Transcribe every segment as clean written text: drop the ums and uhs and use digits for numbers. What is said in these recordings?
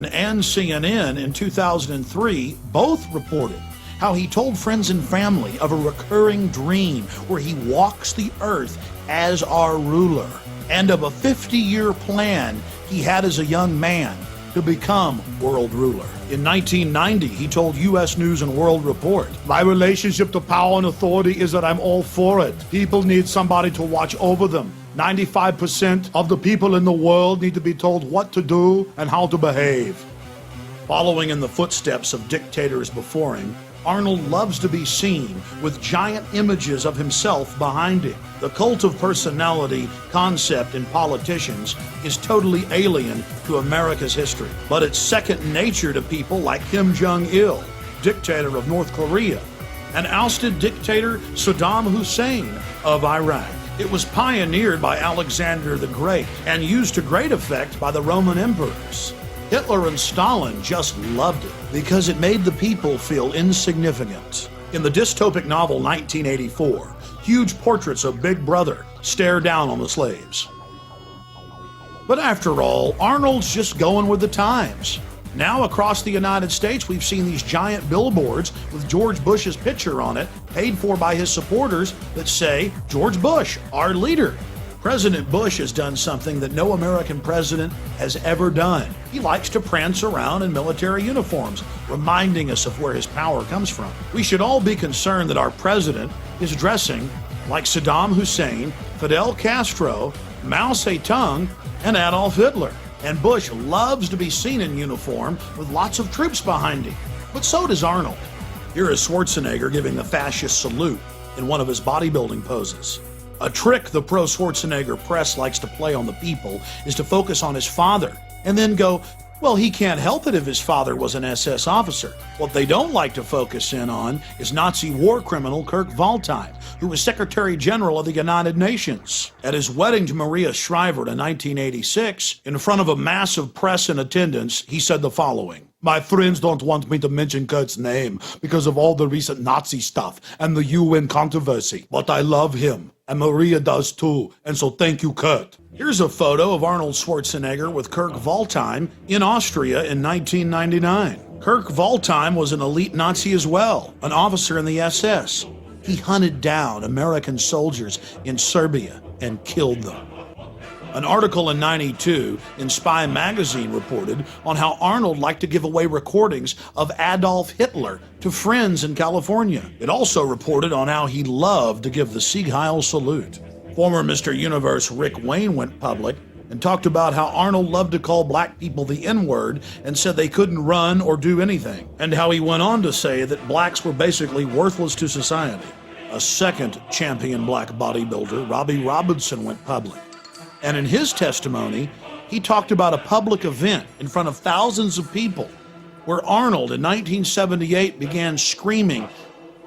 and CNN in 2003 both reported how he told friends and family of a recurring dream where he walks the earth as our ruler, and of a 50-year plan he had as a young man to become world ruler. In 1990, he told U.S. News and World Report, "My relationship to power and authority is that I'm all for it. People need somebody to watch over them. 95% of the people in the world need to be told what to do and how to behave." Following in the footsteps of dictators before him, Arnold loves to be seen with giant images of himself behind him. The cult of personality concept in politicians is totally alien to America's history, but it's second nature to people like Kim Jong-il, dictator of North Korea, and ousted dictator Saddam Hussein of Iraq. It was pioneered by Alexander the Great and used to great effect by the Roman emperors. Hitler and Stalin just loved it because it made the people feel insignificant. In the dystopic novel 1984, huge portraits of Big Brother stare down on the slaves. But after all, Arnold's just going with the times. Now across the United States, we've seen these giant billboards with George Bush's picture on it, paid for by his supporters, that say, "George Bush, our leader." President Bush has done something that no American president has ever done. He likes to prance around in military uniforms, reminding us of where his power comes from. We should all be concerned that our president is dressing like Saddam Hussein, Fidel Castro, Mao Zedong, and Adolf Hitler. And Bush loves to be seen in uniform with lots of troops behind him. But so does Arnold. Here is Schwarzenegger giving the fascist salute in one of his bodybuilding poses. A trick the pro-Schwarzenegger press likes to play on the people is to focus on his father and then go, well, he can't help it if his father was an SS officer. What they don't like to focus in on is Nazi war criminal Kurt Waldheim, who was Secretary General of the United Nations. At his wedding to Maria Shriver in 1986, in front of a massive press in attendance, he said the following: "My friends don't want me to mention Kurt's name because of all the recent Nazi stuff and the UN controversy, but I love him, and Maria does too, and so thank you, Kurt." Here's a photo of Arnold Schwarzenegger with Kurt Waldheim in Austria in 1999. Kurt Waldheim was an elite Nazi as well, an officer in the SS. He hunted down American soldiers in Serbia and killed them. An article in '92 in Spy magazine reported on how Arnold liked to give away recordings of Adolf Hitler to friends in California. It also reported on how he loved to give the Sieg Heil salute. Former Mr. Universe Rick Wayne went public and talked about how Arnold loved to call black people the N-word and said they couldn't run or do anything, and how he went on to say that blacks were basically worthless to society. A second champion black bodybuilder, Robbie Robinson, went public. And in his testimony, he talked about a public event in front of thousands of people where Arnold in 1978 began screaming,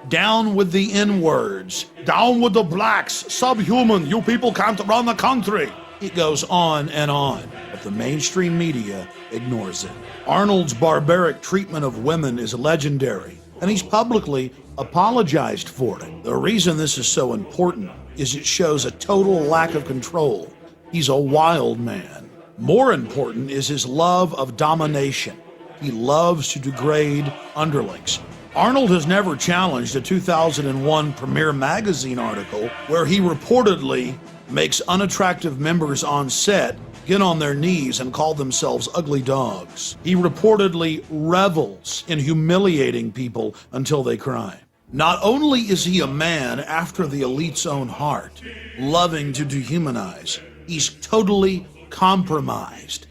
"Down with the N-words, down with the blacks, subhuman, you people can't run the country." It goes on, but the mainstream media ignores it. Arnold's barbaric treatment of women is legendary, and he's publicly apologized for it. The reason this is so important is it shows a total lack of control. He's a wild man. More important is his love of domination. He loves to degrade underlings. Arnold has never challenged a 2001 Premier magazine article where he reportedly makes unattractive members on set get on their knees and call themselves ugly dogs. He reportedly revels in humiliating people until they cry. Not only is he a man after the elite's own heart, loving to dehumanize, he's totally compromised.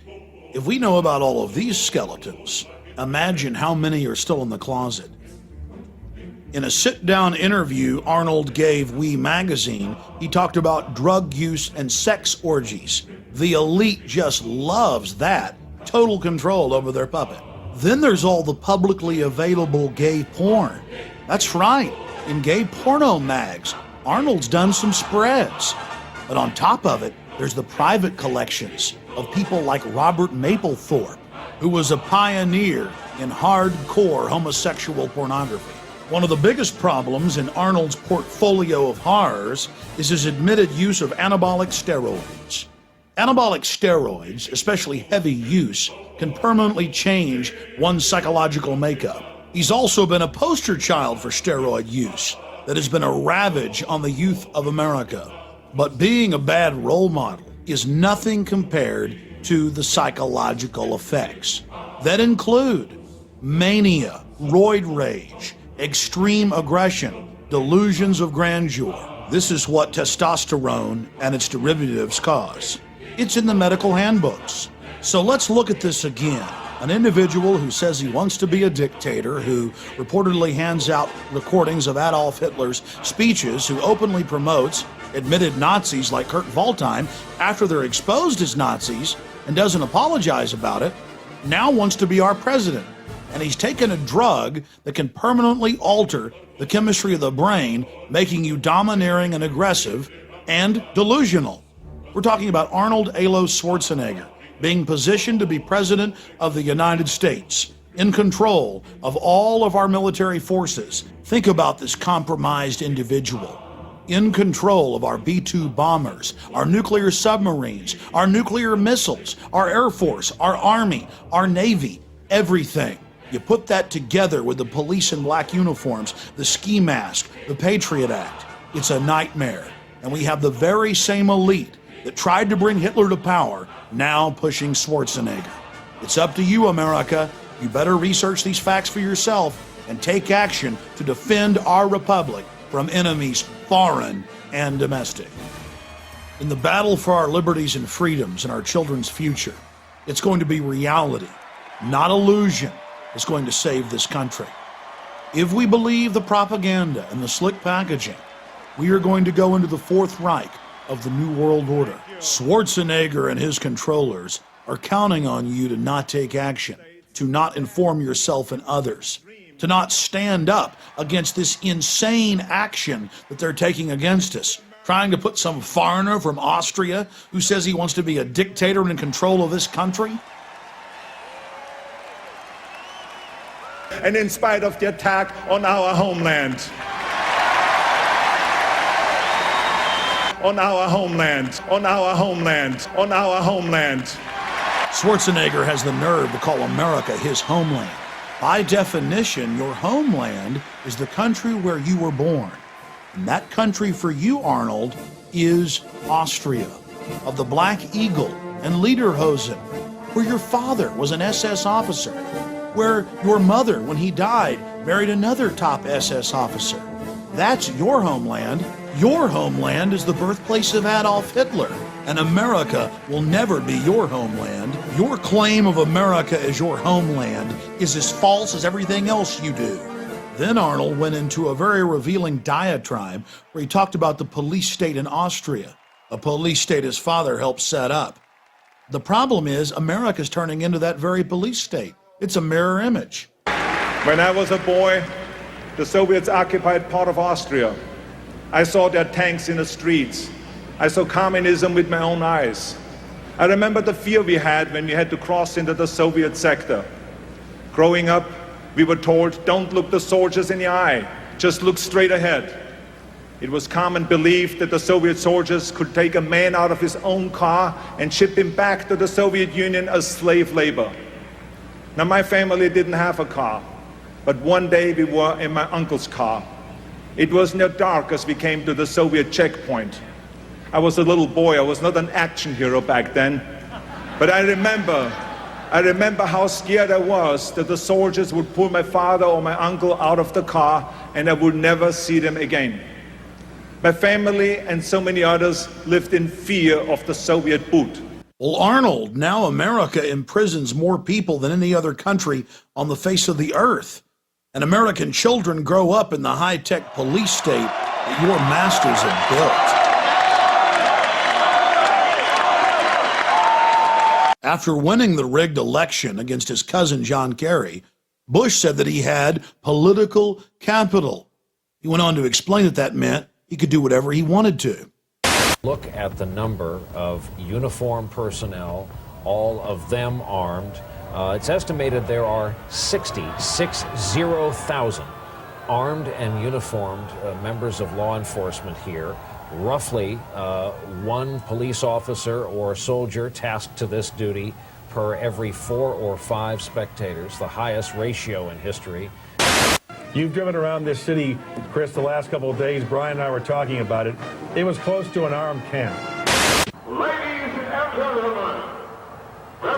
If we know about all of these skeletons, imagine how many are still in the closet. In a sit-down interview Arnold gave We magazine, he talked about drug use and sex orgies. The elite just loves that. Total control over their puppet. Then there's all the publicly available gay porn. That's right, in gay porno mags, Arnold's done some spreads. But on top of it, there's the private collections of people like Robert Mapplethorpe, who was a pioneer in hardcore homosexual pornography. One of the biggest problems in Arnold's portfolio of horrors is his admitted use of anabolic steroids. Anabolic steroids, especially heavy use, can permanently change one's psychological makeup. He's also been a poster child for steroid use that has been a ravage on the youth of America. But being a bad role model is nothing compared to the psychological effects that include mania, roid rage, extreme aggression, delusions of grandeur. This is what testosterone and its derivatives cause. It's in the medical handbooks. So let's look at this again. An individual who says he wants to be a dictator, who reportedly hands out recordings of Adolf Hitler's speeches, who openly promotes admitted Nazis like Kurt Waldheim after they're exposed as Nazis and doesn't apologize about it, now wants to be our president. And he's taken a drug that can permanently alter the chemistry of the brain, making you domineering and aggressive and delusional. We're talking about Arnold Schwarzenegger being positioned to be president of the United States, in control of all of our military forces. Think about this compromised individual. In control of our B-2 bombers, our nuclear submarines, our nuclear missiles, our Air Force, our Army, our Navy, everything. You put that together with the police in black uniforms, the ski mask, the Patriot Act. It's a nightmare. And we have the very same elite that tried to bring Hitler to power now pushing Schwarzenegger. It's up to you, America. You better research these facts for yourself and take action to defend our republic from enemies foreign and domestic. In the battle for our liberties and freedoms and our children's future, it's going to be reality, not illusion, is going to save this country. If we believe the propaganda and the slick packaging, we are going to go into the Fourth Reich of the New World Order. Schwarzenegger and his controllers are counting on you to not take action, to not inform yourself and others, to not stand up against this insane action that they're taking against us, trying to put some foreigner from Austria who says he wants to be a dictator and in control of this country. And in spite of the attack on our homeland, on our homeland, on our homeland, on our homeland. Schwarzenegger has the nerve to call America his homeland. By definition, your homeland is the country where you were born. And that country for you, Arnold, is Austria, of the Black Eagle and Lederhosen, where your father was an SS officer, where your mother, when he died, married another top SS officer. That's your homeland. Your homeland is the birthplace of Adolf Hitler, and America will never be your homeland. Your claim of America as your homeland is as false as everything else you do. Then Arnold went into a very revealing diatribe where he talked about the police state in Austria, a police state his father helped set up. The problem is America's turning into that very police state. It's a mirror image. When I was a boy, the Soviets occupied part of Austria. I saw their tanks in the streets. I saw communism with my own eyes. I remember the fear we had when we had to cross into the Soviet sector. Growing up, we were told, don't look the soldiers in the eye, just look straight ahead. It was common belief that the Soviet soldiers could take a man out of his own car and ship him back to the Soviet Union as slave labor. Now, my family didn't have a car, but one day we were in my uncle's car. It was near dark as we came to the Soviet checkpoint. I was a little boy. I was not an action hero back then. But I remember how scared I was that the soldiers would pull my father or my uncle out of the car and I would never see them again. My family and so many others lived in fear of the Soviet boot. Well, Arnold, now America imprisons more people than any other country on the face of the earth. And American children grow up in the high-tech police state that your masters have built. After winning the rigged election against his cousin John Kerry, Bush said that he had political capital. He went on to explain that that meant he could do whatever he wanted to. Look at the number of uniformed personnel, all of them armed. It's estimated there are 60,000 armed and uniformed members of law enforcement here. roughly one police officer or soldier tasked to this duty per every 4 or 5 spectators, the highest ratio in history. You've driven around this city, Chris, the last couple of days. Brian and I were talking about it. It was close to an armed camp. Ladies and gentlemen, the